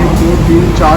1 2 3 4